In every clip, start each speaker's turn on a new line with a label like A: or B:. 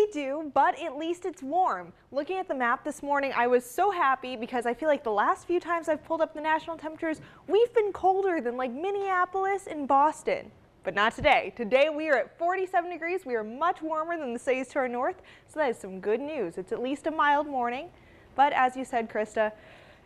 A: We do, but at least it's warm. Looking at the map this morning, I was so happy because I feel like the last few times I've pulled up the national temperatures, we've been colder than like Minneapolis and Boston. But not today. Today we are at 47 degrees. We are much warmer than the cities to our north, so that is some good news. It's at least a mild morning, but as you said, Krista,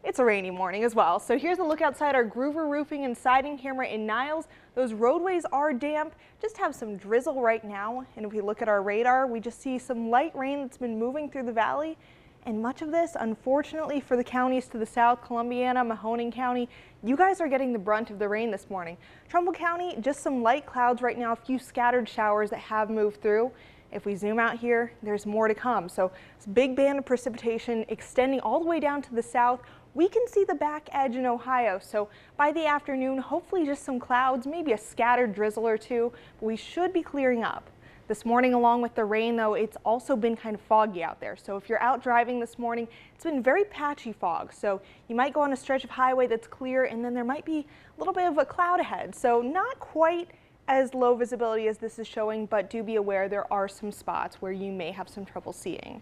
A: it's a rainy morning as well. So here's a look outside our Groover Roofing and Siding camera in Niles. Those roadways are damp, just have some drizzle right now. And if we look at our radar, we just see some light rain that's been moving through the valley. And much of this, unfortunately, for the counties to the south, Columbiana, Mahoning County, you guys are getting the brunt of the rain this morning. Trumbull County, just some light clouds right now, a few scattered showers that have moved through. If we zoom out here, there's more to come. So this big band of precipitation extending all the way down to the south. We can see the back edge in Ohio, so by the afternoon, hopefully just some clouds, maybe a scattered drizzle or two, but we should be clearing up. This morning, along with the rain, though, it's also been kind of foggy out there. So if you're out driving this morning, it's been very patchy fog. So you might go on a stretch of highway that's clear, and then there might be a little bit of a cloud ahead. So not quite as low visibility as this is showing, but do be aware there are some spots where you may have some trouble seeing.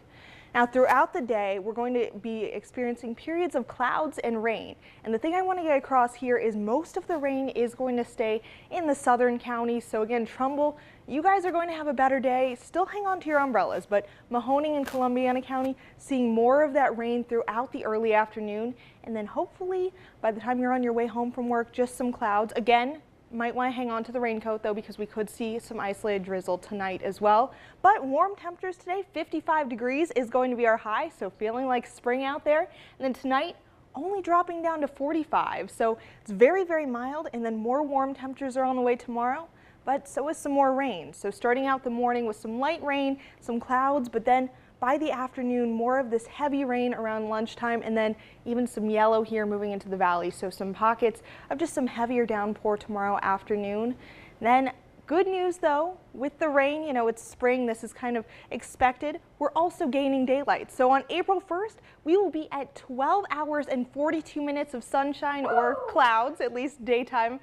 A: Now, throughout the day, we're going to be experiencing periods of clouds and rain. And the thing I want to get across here is most of the rain is going to stay in the southern counties. So again, Trumbull, you guys are going to have a better day. Still hang on to your umbrellas, but Mahoning and Columbiana County seeing more of that rain throughout the early afternoon. And then hopefully by the time you're on your way home from work, just some clouds. Again, might want to hang on to the raincoat though, because we could see some isolated drizzle tonight as well. But warm temperatures today, 55 degrees is going to be our high, so feeling like spring out there. And then tonight, only dropping down to 45. So it's very, very mild, and then more warm temperatures are on the way tomorrow, but so is some more rain. So starting out the morning with some light rain, some clouds, but then by the afternoon, more of this heavy rain around lunchtime, and then even some yellow here moving into the valley. So some pockets of just some heavier downpour tomorrow afternoon. Then good news though, with the rain, you know, it's spring, this is kind of expected. We're also gaining daylight. So on April 1st, we will be at 12 hours and 42 minutes of sunshine or clouds, at least daytime.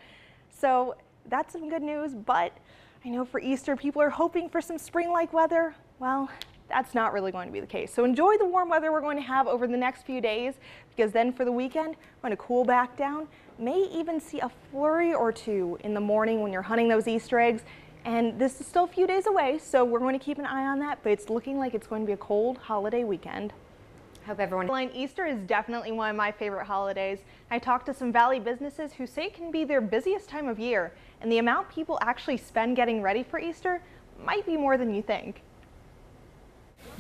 A: So that's some good news, but I know for Easter, people are hoping for some spring-like weather. Well, that's not really going to be the case. So enjoy the warm weather we're going to have over the next few days, because then for the weekend, we're going to cool back down. May even see a flurry or two in the morning when you're hunting those Easter eggs. And this is still a few days away, so we're going to keep an eye on that, but it's looking like it's going to be a cold holiday weekend.
B: Hope everyone.
A: Easter is definitely one of my favorite holidays. I talked to some Valley businesses who say it can be their busiest time of year, and the amount people actually spend getting ready for Easter might be more than you think.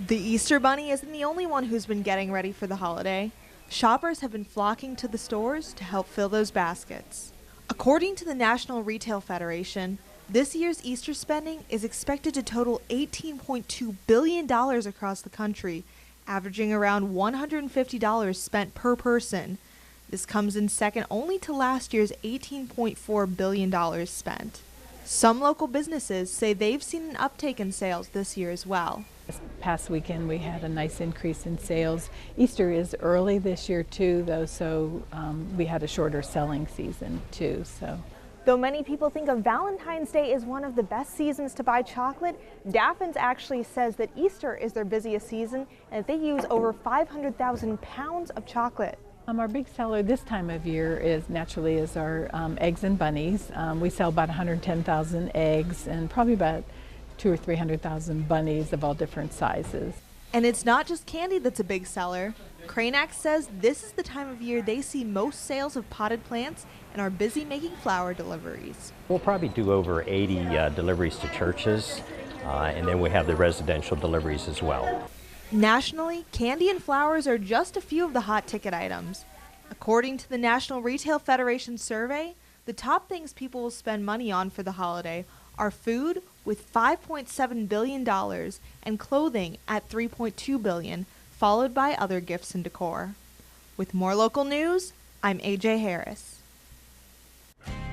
C: The Easter Bunny isn't the only one who's been getting ready for the holiday. Shoppers have been flocking to the stores to help fill those baskets. According to the National Retail Federation, this year's Easter spending is expected to total $18.2 billion across the country, averaging around $150 spent per person. This comes in second only to last year's $18.4 billion spent. Some local businesses say they've seen an uptake in sales this year as well.
D: This past weekend we had a nice increase in sales. Easter is early this year too, though, so we had a shorter selling season too.
A: Though many people think of Valentine's Day as one of the best seasons to buy chocolate, Daffins actually says that Easter is their busiest season and that they use over 500,000 pounds of chocolate.
D: Our big seller this time of year is naturally our eggs and bunnies. We sell about 110,000 eggs and probably about 200,000 or 300,000 bunnies of all different sizes.
C: And it's not just candy that's a big seller. Cranax says this is the time of year they see most sales of potted plants and are busy making flower deliveries.
E: We'll probably do over 80 deliveries to churches, and then we have the residential deliveries as well.
C: Nationally, candy and flowers are just a few of the hot ticket items. According to the National Retail Federation survey, the top things people will spend money on for the holiday are food with $5.7 billion and clothing at $3.2 billion, followed by other gifts and decor. With more local news, I'm AJ Harris.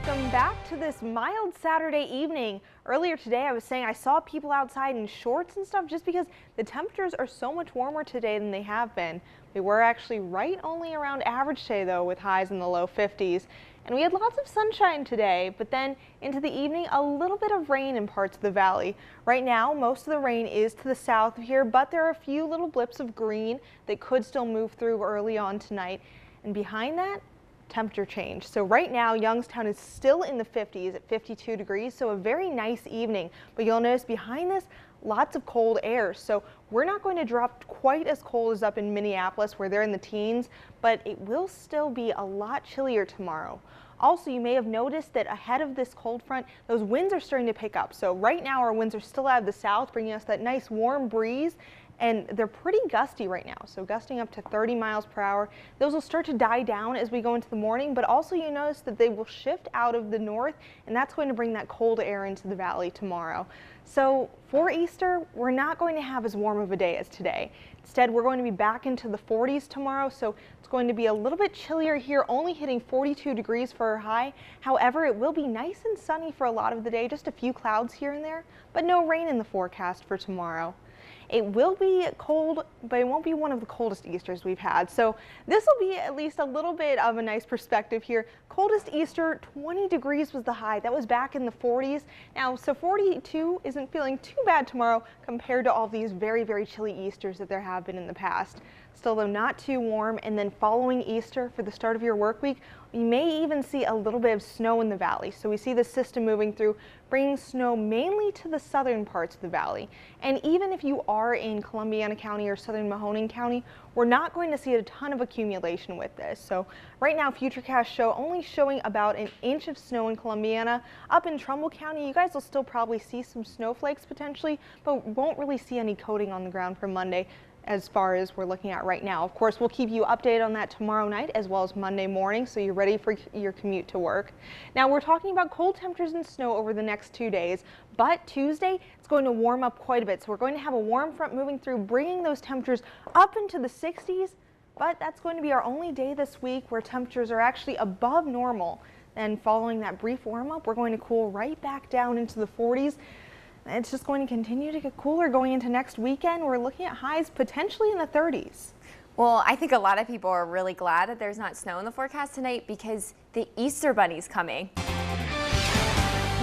A: Welcome back to this mild Saturday evening. Earlier today I was saying I saw people outside in shorts and stuff just because the temperatures are so much warmer today than they have been. We were actually right only around average today though, with highs in the low 50s. And we had lots of sunshine today, but then into the evening a little bit of rain in parts of the valley. Right now most of the rain is to the south of here, but there are a few little blips of green that could still move through early on tonight. And behind that, temperature change. So right now Youngstown is still in the 50s at 52 degrees, so a very nice evening. But you'll notice behind this, lots of cold air. So we're not going to drop quite as cold as up in Minneapolis where they're in the teens, but it will still be a lot chillier tomorrow. Also, you may have noticed that ahead of this cold front, those winds are starting to pick up. So right now our winds are still out of the south, bringing us that nice warm breeze. And they're pretty gusty right now, so gusting up to 30 miles per hour. Those will start to die down as we go into the morning, but also you notice that they will shift out of the north, and that's going to bring that cold air into the valley tomorrow. So for Easter, we're not going to have as warm of a day as today. Instead, we're going to be back into the 40s tomorrow, so it's going to be a little bit chillier here, only hitting 42 degrees for our high. However, it will be nice and sunny for a lot of the day, just a few clouds here and there, but no rain in the forecast for tomorrow. It will be cold, but it won't be one of the coldest Easters we've had. So this will be at least a little bit of a nice perspective here. Coldest Easter, 20 degrees was the high. That was back in the 40s. Now, so 42 isn't feeling too bad tomorrow compared to all these very, very chilly Easters that there have been in the past. Still, though, not too warm. And then following Easter for the start of your work week, you may even see a little bit of snow in the valley. So we see the system moving through, bringing snow mainly to the southern parts of the valley. And even if you are in Columbiana County or southern Mahoning County, we're not going to see a ton of accumulation with this. So right now, Futurecast show only showing about an inch of snow in Columbiana. Up in Trumbull County, you guys will still probably see some snowflakes potentially, but won't really see any coating on the ground for Monday as far as we're looking at right now. Of course, we'll keep you updated on that tomorrow night as well as Monday morning, so you're ready for your commute to work. Now, we're talking about cold temperatures and snow over the next 2 days, but Tuesday, it's going to warm up quite a bit. So we're going to have a warm front moving through, bringing those temperatures up into the 60s, but that's going to be our only day this week where temperatures are actually above normal. And following that brief warm up, we're going to cool right back down into the 40s. It's just going to continue to get cooler going into next weekend. We're looking at highs potentially in the 30s.
B: Well, I think a lot of people are really glad that there's not snow in the forecast tonight because the Easter Bunny's coming.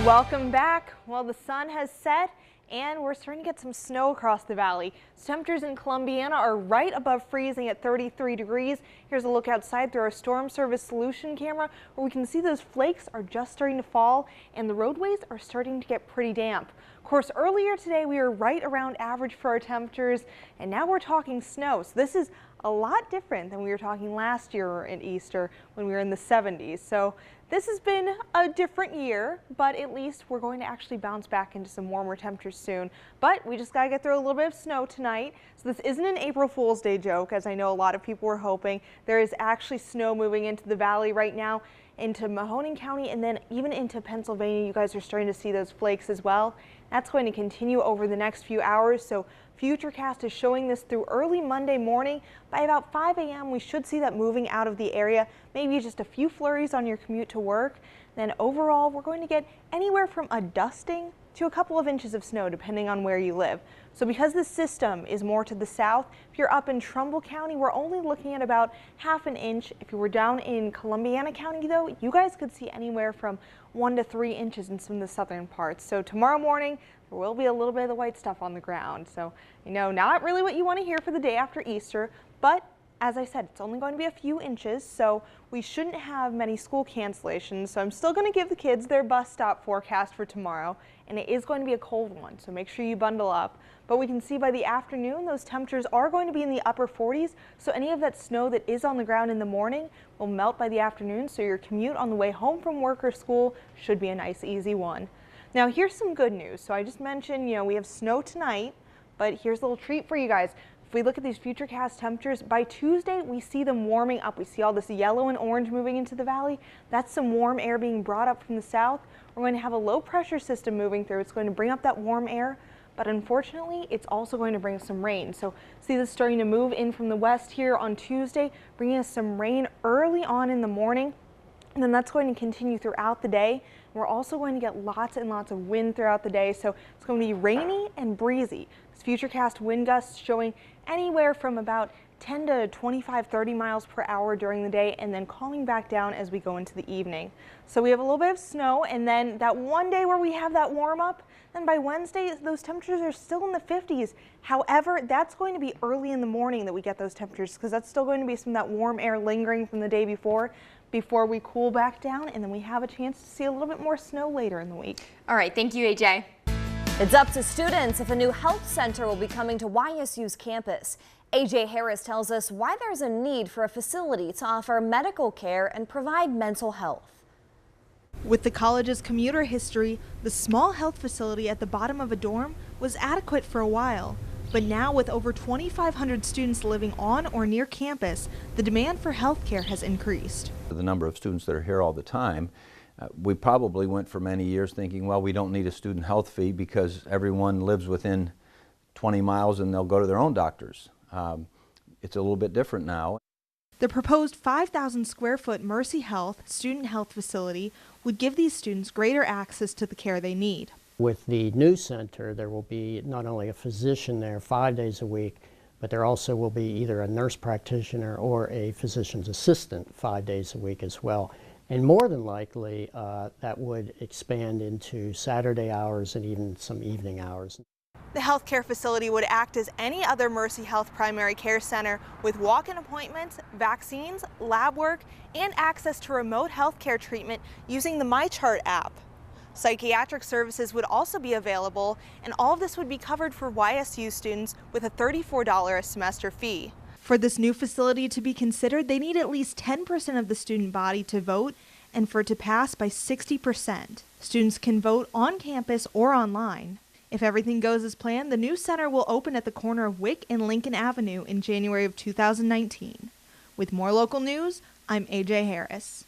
A: Welcome back. Well, the sun has set and we're starting to get some snow across the valley. Temperatures in Columbiana are right above freezing at 33 degrees. Here's a look outside through our Storm Service Solution camera where we can see those flakes are just starting to fall and the roadways are starting to get pretty damp. Of course, earlier today we were right around average for our temperatures and now we're talking snow. So this is a lot different than we were talking last year at Easter when we were in the 70s. So this has been a different year, but at least we're going to actually bounce back into some warmer temperatures soon. But we just got to get through a little bit of snow tonight. So this isn't an April Fool's Day joke, as I know a lot of people were hoping. There is actually snow moving into the valley right now, into Mahoning County, and then even into Pennsylvania. You guys are starting to see those flakes as well. That's going to continue over the next few hours. So Futurecast is showing this through early Monday morning. By about 5 a.m. we should see that moving out of the area, maybe just a few flurries on your commute to work. Then overall, we're going to get anywhere from a dusting to a couple of inches of snow depending on where you live. So because the system is more to the south, if you're up in Trumbull County, we're only looking at about ½ an inch. If you were down in Columbiana County though, you guys could see anywhere from 1 to 3 inches in some of the southern parts. So tomorrow morning, there will be a little bit of the white stuff on the ground. So, you know, not really what you want to hear for the day after Easter, but as I said, it's only going to be a few inches, so we shouldn't have many school cancellations. So I'm still going to give the kids their bus stop forecast for tomorrow, and it is going to be a cold one, so make sure you bundle up. But we can see by the afternoon, those temperatures are going to be in the upper 40s, so any of that snow that is on the ground in the morning will melt by the afternoon, so your commute on the way home from work or school should be a nice, easy one. Now, here's some good news. So I just mentioned, you know, we have snow tonight, but here's a little treat for you guys. If we look at these Futurecast temperatures, by Tuesday, we see them warming up. We see all this yellow and orange moving into the valley. That's some warm air being brought up from the south. We're going to have a low pressure system moving through. It's going to bring up that warm air, but unfortunately, it's also going to bring us some rain. So see this starting to move in from the west here on Tuesday, bringing us some rain early on in the morning. And then that's going to continue throughout the day. We're also going to get lots and lots of wind throughout the day, so it's going to be rainy and breezy. This Futurecast wind gusts showing anywhere from about 10 to 25, 30 miles per hour during the day, and then calming back down as we go into the evening. So we have a little bit of snow, and then that one day where we have that warm up, then by Wednesday, those temperatures are still in the 50s. However, that's going to be early in the morning that we get those temperatures, because that's still going to be some of that warm air lingering from the day before we cool back down, and then we have a chance to see a little bit more snow later in the week.
B: All right, thank you, AJ.
F: It's up to students if a new health center will be coming to YSU's campus. AJ Harris tells us why there's a need for a facility to offer medical care and provide mental health.
C: With the college's commuter history, the small health facility at the bottom of a dorm was adequate for a while. But now, with over 2,500 students living on or near campus, the demand for health care has increased.
G: The number of students that are here all the time, we probably went for many years thinking, well, we don't need a student health fee because everyone lives within 20 miles and they'll go to their own doctors. It's a little bit different now.
C: The proposed 5,000 square foot Mercy Health student health facility would give these students greater access to the care they need.
H: With the new center, there will be not only a physician there 5 days a week, but there also will be either a nurse practitioner or a physician's assistant 5 days a week as well. And more than likely, that would expand into Saturday hours and even some evening hours.
C: The healthcare facility would act as any other Mercy Health primary care center with walk-in appointments, vaccines, lab work, and access to remote healthcare treatment using the MyChart app. Psychiatric services would also be available, and all of this would be covered for YSU students with a $34 a semester fee. For this new facility to be considered, they need at least 10% of the student body to vote, and for it to pass by 60%. Students can vote on campus or online. If everything goes as planned, the new center will open at the corner of Wick and Lincoln Avenue in January of 2019. With more local news, I'm AJ Harris.